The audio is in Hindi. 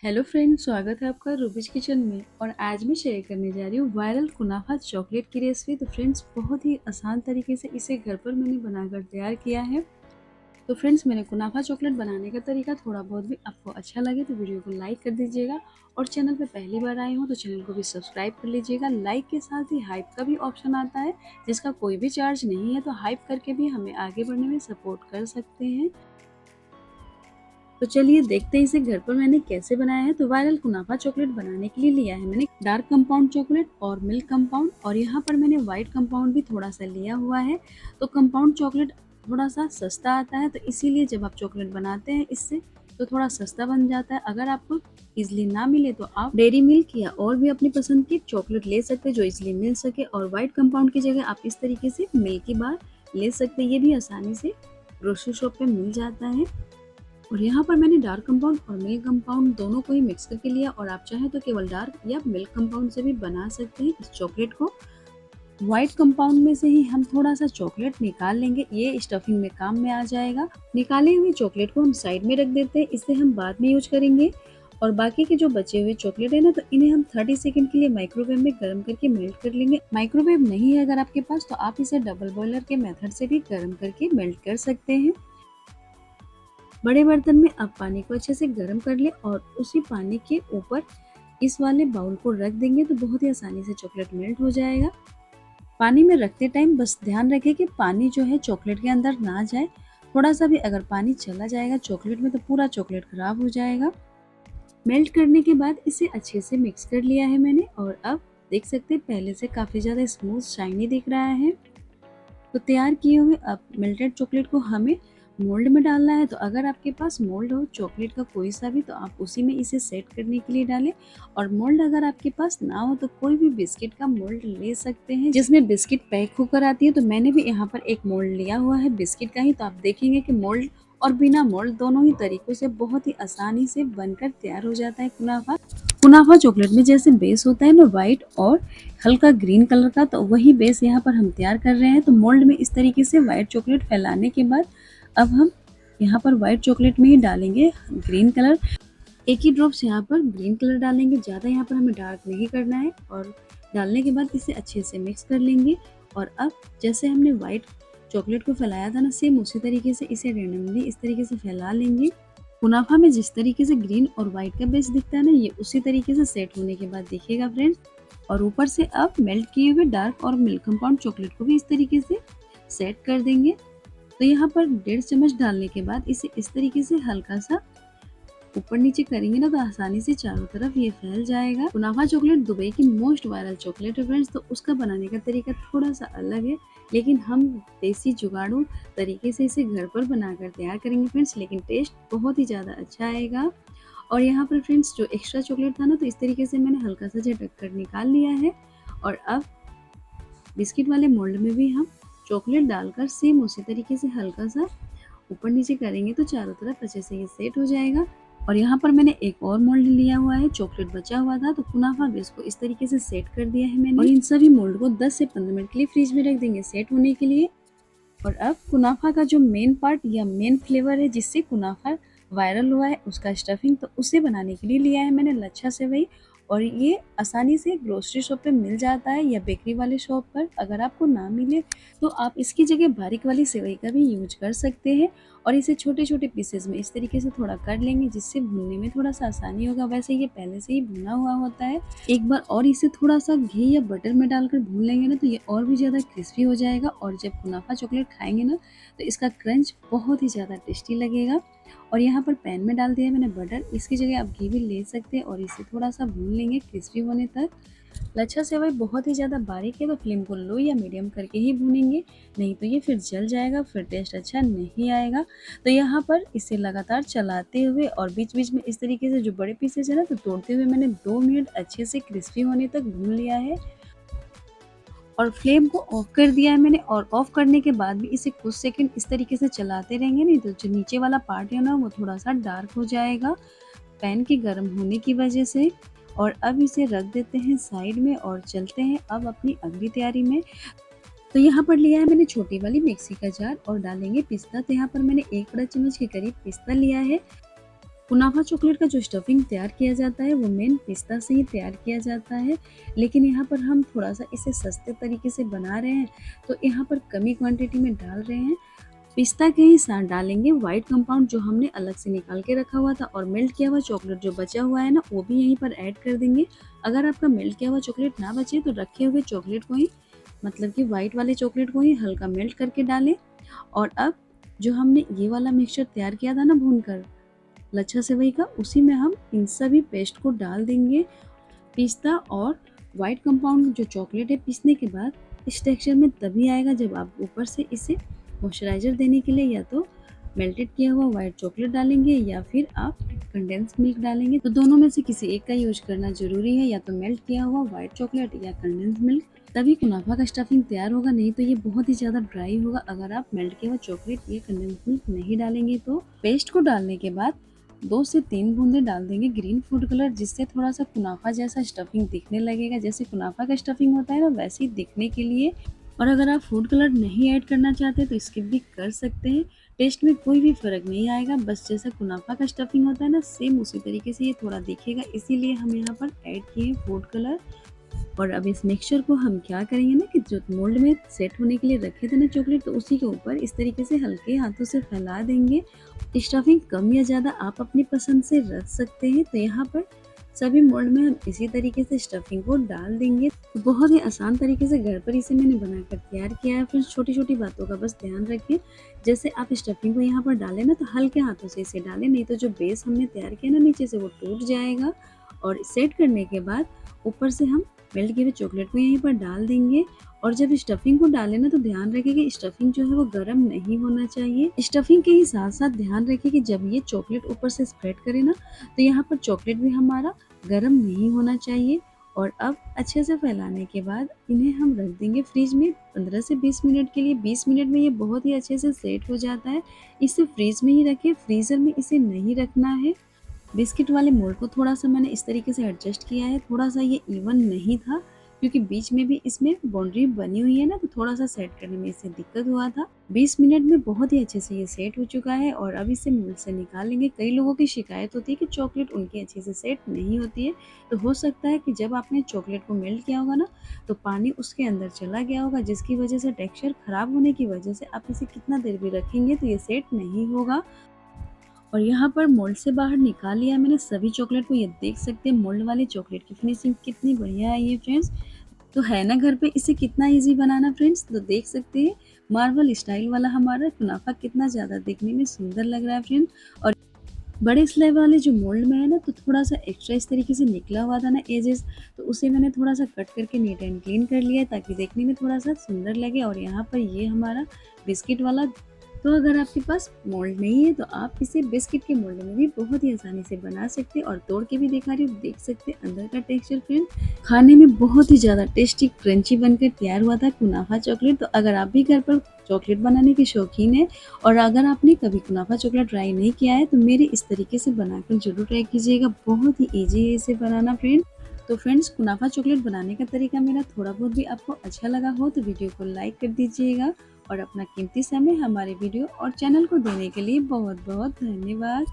हेलो फ्रेंड्स, स्वागत है आपका रूबीज किचन में। और आज मैं शेयर करने जा रही हूँ वायरल कुनाफा चॉकलेट की रेसिपी। तो फ्रेंड्स, बहुत ही आसान तरीके से इसे घर पर मैंने बनाकर तैयार किया है। तो फ्रेंड्स, मेरे कुनाफा चॉकलेट बनाने का तरीका थोड़ा बहुत भी आपको अच्छा लगे तो वीडियो को लाइक कर दीजिएगा। और चैनल पे पहली बार आए हो तो चैनल को भी सब्सक्राइब कर लीजिएगा। लाइक के साथ ही हाइप का भी ऑप्शन आता है, जिसका कोई भी चार्ज नहीं है, तो हाइप करके भी हमें आगे बढ़ने में सपोर्ट कर सकते हैं। तो चलिए देखते हैं इसे घर पर मैंने कैसे बनाया है। तो वायरल कुनाफा चॉकलेट बनाने के लिए लिया है मैंने डार्क कंपाउंड चॉकलेट और मिल्क कंपाउंड, और यहाँ पर मैंने व्हाइट कंपाउंड भी थोड़ा सा लिया हुआ है। तो कंपाउंड चॉकलेट थोड़ा सा सस्ता आता है, तो इसीलिए जब आप चॉकलेट बनाते हैं इससे तो थोड़ा सस्ता बन जाता है। अगर आपको इजिली ना मिले तो आप डेयरी मिल्क या और भी अपनी पसंद की चॉकलेट ले सकते हैं जो इजिली मिल सके। और व्हाइट कंपाउंड की जगह आप इस तरीके से मिल्की बार ले सकते हैं, ये भी आसानी से ग्रोसरी शॉप पे मिल जाता है। और यहाँ पर मैंने डार्क कंपाउंड और मिल्क कंपाउंड दोनों को ही मिक्स करके लिया, और आप चाहें तो केवल डार्क या मिल्क कंपाउंड से भी बना सकते हैं इस चॉकलेट को। व्हाइट कंपाउंड में से ही हम थोड़ा सा चॉकलेट निकाल लेंगे, ये स्टफिंग में काम में आ जाएगा। निकाले हुए चॉकलेट को हम साइड में रख देते हैं, इसे हम बाद में यूज करेंगे। और बाकी के जो बचे हुए चॉकलेट है ना, तो इन्हें हम 30 सेकंड के लिए माइक्रोवेव में गर्म करके मेल्ट कर लेंगे। माइक्रोवेव नहीं है अगर आपके पास तो आप इसे डबल बॉयलर के मेथड से भी गर्म करके मेल्ट कर सकते हैं। बड़े बर्तन में आप पानी को अच्छे से गर्म कर ले और उसी पानी के ऊपर इस वाले बाउल को रख देंगे, तो बहुत ही आसानी से चॉकलेट मेल्ट हो जाएगा। पानी में रखते टाइम बस ध्यान रखें कि पानी जो है चॉकलेट के अंदर ना जाए। थोड़ा सा भी अगर पानी चला जाएगा चॉकलेट में तो पूरा चॉकलेट खराब हो जाएगा। मेल्ट करने के बाद इसे अच्छे से मिक्स कर लिया है मैंने, और अब देख सकते हैं पहले से काफी ज्यादा स्मूथ शाइनी दिख रहा है। तो तैयार किए हुए अब मेल्टेड चॉकलेट को हमें मोल्ड में डालना है। तो अगर आपके पास मोल्ड हो चॉकलेट का कोई सा भी तो आप उसी में इसे सेट करने के लिए डालें। और मोल्ड अगर आपके पास ना हो तो कोई भी बिस्किट का मोल्ड ले सकते हैं जिसमें बिस्किट पैक होकर आती है। तो मैंने भी यहाँ पर एक मोल्ड लिया हुआ है बिस्किट का ही। तो आप देखेंगे कि मोल्ड और बिना मोल्ड दोनों ही तरीकों से बहुत ही आसानी से बनकर तैयार हो जाता है कुनाफा। कुनाफा चॉकलेट में जैसे बेस होता है ना व्हाइट और हल्का ग्रीन कलर का, तो वही बेस यहाँ पर हम तैयार कर रहे हैं। तो मोल्ड में इस तरीके से व्हाइट चॉकलेट फैलाने के बाद अब हम यहाँ पर व्हाइट चॉकलेट में ही डालेंगे ग्रीन कलर। एक ही ड्रॉप्स यहाँ पर ग्रीन कलर डालेंगे, ज़्यादा यहाँ पर हमें डार्क नहीं करना है। और डालने के बाद इसे अच्छे से मिक्स कर लेंगे। और अब जैसे हमने व्हाइट चॉकलेट को फैलाया था ना, सेम उसी तरीके से इसे रेंडमली इस तरीके से फैला लेंगे। मुनाफा में जिस तरीके से ग्रीन और व्हाइट का बेस दिखता है ना, ये उसी तरीके से सेट होने के बाद दिखेगा फ्रेंड्स। और ऊपर से अब मेल्ट किए हुए डार्क और मिल्क कंपाउंड चॉकलेट को भी इस तरीके से सेट कर देंगे। तो यहाँ पर 1.5 चम्मच डालने के बाद इसे इस तरीके से हल्का सा ऊपर नीचे करेंगे ना, तो आसानी से चारों तरफ ये फैल जाएगा। कुनाफा चॉकलेट दुबई की मोस्ट वायरल चॉकलेट है फ्रेंड्स। तो उसका बनाने का तरीका थोड़ा सा अलग है, लेकिन हम देसी जुगाड़ू तरीके से इसे घर पर बनाकर तैयार करेंगे फ्रेंड्स। लेकिन टेस्ट बहुत ही ज़्यादा अच्छा आएगा। और यहाँ पर फ्रेंड्स जो एक्स्ट्रा चॉकलेट था ना, तो इस तरीके से मैंने हल्का सा झटक कर निकाल लिया है। और अब बिस्किट वाले मोल्ड में भी हम चॉकलेट डालकर सेम उसी तरीके से हल्का सा ऊपर नीचे करेंगे, तो चारों तरफ अच्छे से ये सेट हो जाएगा। और यहाँ पर मैंने एक और मोल्ड लिया हुआ है, चॉकलेट बचा हुआ था, तो कुनाफा बेस को इस तरीके से सेट कर दिया है मैंने। और इन सभी मोल्ड को 10 से 15 मिनट के लिए फ्रिज में रख देंगे सेट होने के लिए। और अब कुनाफा का जो मेन पार्ट या मेन फ्लेवर है जिससे कुनाफा वायरल हुआ है, उसका स्टफिंग, तो उसे बनाने के लिए लिया है मैंने लच्छा सेवई। और ये आसानी से ग्रोसरी शॉप पे मिल जाता है या बेकरी वाले शॉप पर। अगर आपको ना मिले तो आप इसकी जगह बारीक वाली सेवई का भी यूज कर सकते हैं। और इसे छोटे छोटे पीसेस में इस तरीके से थोड़ा कर लेंगे, जिससे भूनने में थोड़ा सा आसानी होगा। वैसे ये पहले से ही भुना हुआ होता है। एक बार और इसे थोड़ा सा घी या बटर में डालकर भून लेंगे ना, तो ये और भी ज़्यादा क्रिस्पी हो जाएगा। और जब कुनाफा चॉकलेट खाएंगे ना, तो इसका क्रंच बहुत ही ज़्यादा टेस्टी लगेगा। और यहाँ पर पैन में डाल दिया मैंने बटर, इसकी जगह आप घी भी ले सकते हैं। और इसे थोड़ा सा भून लेंगे क्रिस्पी होने तक। लच्छा सेवई बहुत ही ज़्यादा बारीक है, तो फ्लेम को लो या मीडियम करके ही भूनेंगे, नहीं तो ये फिर जल जाएगा, फिर टेस्ट अच्छा नहीं आएगा। तो यहाँ पर इसे लगातार चलाते हुए और बीच बीच में इस तरीके से जो बड़े पीसेस है ना, तो तोड़ते हुए मैंने 2 मिनट अच्छे से क्रिस्पी होने तक भून लिया है। और फ्लेम को ऑफ कर दिया है मैंने। और ऑफ करने के बाद भी इसे कुछ सेकंड इस तरीके से चलाते रहेंगे, नहीं तो जो नीचे वाला पार्ट है ना, वो थोड़ा सा डार्क हो जाएगा पैन के गर्म होने की वजह से। और अब इसे रख देते हैं साइड में और चलते हैं अब अपनी अगली तैयारी में। तो यहाँ पर लिया है मैंने छोटी वाली मिक्सी का जार और डालेंगे पिस्ता। तो यहाँ पर मैंने 1 बड़ा चम्मच के करीब पिस्ता लिया है। कुनाफा चॉकलेट का जो स्टफिंग तैयार किया जाता है वो मेन पिस्ता से ही तैयार किया जाता है, लेकिन यहाँ पर हम थोड़ा-सा इसे सस्ते तरीके से बना रहे हैं, तो यहाँ पर कमी क्वांटिटी में डाल रहे हैं। पिस्ता के ही साथ डालेंगे व्हाइट कंपाउंड जो हमने अलग से निकाल के रखा हुआ था, और मेल्ट किया हुआ चॉकलेट जो बचा हुआ है ना, वो भी यहीं पर ऐड कर देंगे। अगर आपका मेल्ट किया हुआ चॉकलेट ना बचे तो रखे हुए चॉकलेट को ही, मतलब कि व्हाइट वाले चॉकलेट को ही हल्का मेल्ट करके डालें। और अब जो हमने ये वाला मिक्सचर तैयार किया था ना भूनकर, लच्छा सेवई का, उसी में हम इन सभी पेस्ट को डाल देंगे। पिस्ता और व्हाइट कंपाउंड जो चॉकलेट है पीसने के बाद इस टेक्सचर में तभी आएगा जब आप ऊपर से इसे मॉइस्चराइज़र देने के लिए या तो मेल्टेड किया हुआ व्हाइट चॉकलेट डालेंगे या फिर आप कंडेंस मिल्क डालेंगे। तो दोनों में से किसी एक का यूज करना ज़रूरी है, या तो मेल्ट किया हुआ व्हाइट चॉकलेट या कंडेंस मिल्क, तभी कुनाफा का स्टफिंग तैयार होगा, नहीं तो ये बहुत ही ज़्यादा ड्राई होगा अगर आप मेल्ट किया हुआ चॉकलेट या कंडेंस मिल्क नहीं डालेंगे। तो पेस्ट को डालने के बाद 2 से 3 बूंदे डाल देंगे ग्रीन फूड कलर, जिससे थोड़ा-सा कुनाफा जैसा स्टफिंग दिखने लगेगा। जैसे कुनाफा का स्टफिंग होता है ना, वैसे ही दिखने के लिए। और अगर आप फूड कलर नहीं ऐड करना चाहते तो स्किप भी कर सकते हैं। टेस्ट में कोई भी फ़र्क नहीं आएगा, बस जैसा कुनाफा का स्टफिंग होता है ना, सेम उसी तरीके से ये थोड़ा दिखेगा, इसीलिए हम यहाँ पर ऐड किए हैं फूड कलर। और अब इस मिक्सचर को हम क्या करेंगे ना, कि जो मोल्ड में सेट होने के लिए रखे थे ना चॉकलेट, तो उसी के ऊपर इस तरीके से हल्के हाथों से फैला देंगे। स्टफिंग कम या ज़्यादा आप अपनी पसंद से रख सकते हैं। तो यहाँ पर सभी मोल्ड में हम इसी तरीके से स्टफिंग को डाल देंगे। तो बहुत ही आसान तरीके से घर पर इसे मैंने बनाकर तैयार किया है फ्रेंड्स। छोटी-छोटी बातों का बस ध्यान रखें। जैसे आप स्टफिंग को यहाँ पर डालें ना, तो हल्के हाथों से इसे डालें, नहीं तो जो बेस हमने तैयार किया ना नीचे से, वो टूट जाएगा। और सेट करने के बाद ऊपर से हम मेल्ट किए हुए चॉकलेट को यहीं पर डाल देंगे। और जब स्टफिंग को डालें ना, तो ध्यान रखें कि स्टफिंग जो है वो गर्म नहीं होना चाहिए। स्टफिंग के ही साथ साथ ध्यान रखें कि जब ये चॉकलेट ऊपर से स्प्रेड करे ना, तो यहाँ पर चॉकलेट भी हमारा गर्म नहीं होना चाहिए। और अब अच्छे से फैलाने के बाद इन्हें हम रख देंगे फ्रिज में 15 से 20 मिनट के लिए। 20 मिनट में ये बहुत ही अच्छे से सेट हो जाता है। इसे फ्रिज में ही रखें, फ्रीज़र में इसे नहीं रखना है। बिस्किट वाले मोल्ड को थोड़ा-सा मैंने इस तरीके से एडजस्ट किया है, थोड़ा-सा ये इवन नहीं था, क्योंकि बीच में भी इसमें बाउंड्री बनी हुई है ना, तो थोड़ा-सा सेट करने में इसे दिक्कत हुआ था। 20 मिनट में बहुत ही अच्छे से ये सेट हो चुका है, और अब इसे मोल्ड से निकाल लेंगे। कई लोगों की शिकायत होती है कि चॉकलेट उनकी अच्छे से सेट नहीं होती है, तो हो सकता है कि जब आपने चॉकलेट को मेल्ट किया होगा ना, तो पानी उसके अंदर चला गया होगा, जिसकी वजह से टेक्सचर खराब होने की वजह से आप इसे कितना देर भी रखेंगे तो ये सेट नहीं होगा। और यहाँ पर मोल्ड से बाहर निकाल लिया मैंने सभी चॉकलेट को। ये देख सकते हैं मोल्ड वाली चॉकलेट की फिनिशिंग कितनी बढ़िया है ये फ्रेंड्स। तो है ना घर पे इसे कितना इजी बनाना फ्रेंड्स। तो देख सकते हैं मार्बल स्टाइल वाला हमारा कुनाफा कितना ज़्यादा दिखने में सुंदर लग रहा है फ्रेंड। और बड़े स्लैब वाले जो मोल्ड में है ना, तो थोड़ा सा एक्स्ट्रा इस तरीके से निकला हुआ था ना एजेस, तो उसे मैंने थोड़ा सा कट करके नीट एंड क्लीन कर लिया है, ताकि देखने में थोड़ा सा सुंदर लगे। और यहाँ पर ये हमारा बिस्किट वाला, तो अगर आपके पास मोल्ड नहीं है तो आप इसे बिस्किट के मोल्ड में भी बहुत ही आसानी से बना सकते हैं। और तोड़ के भी दिखा रही हूँ, देख सकते हैं अंदर का टेक्सचर फ्रेंड। खाने में बहुत ही ज़्यादा टेस्टी क्रंची बनकर तैयार हुआ था कुनाफा चॉकलेट। तो अगर आप भी घर पर चॉकलेट बनाने के शौकीन है, और अगर आपने कभी कुनाफा चॉकलेट ट्राई नहीं किया है, तो मेरे इस तरीके से बनाकर जरूर ट्राई कीजिएगा। बहुत ही ईजी है इसे बनाना फ्रेंड। तो फ्रेंड्स, कुनाफा चॉकलेट बनाने का तरीका मेरा थोड़ा बहुत भी आपको अच्छा लगा हो तो वीडियो को लाइक कर दीजिएगा, और अपना कीमती समय हमारे वीडियो और चैनल को देने के लिए बहुत बहुत धन्यवाद।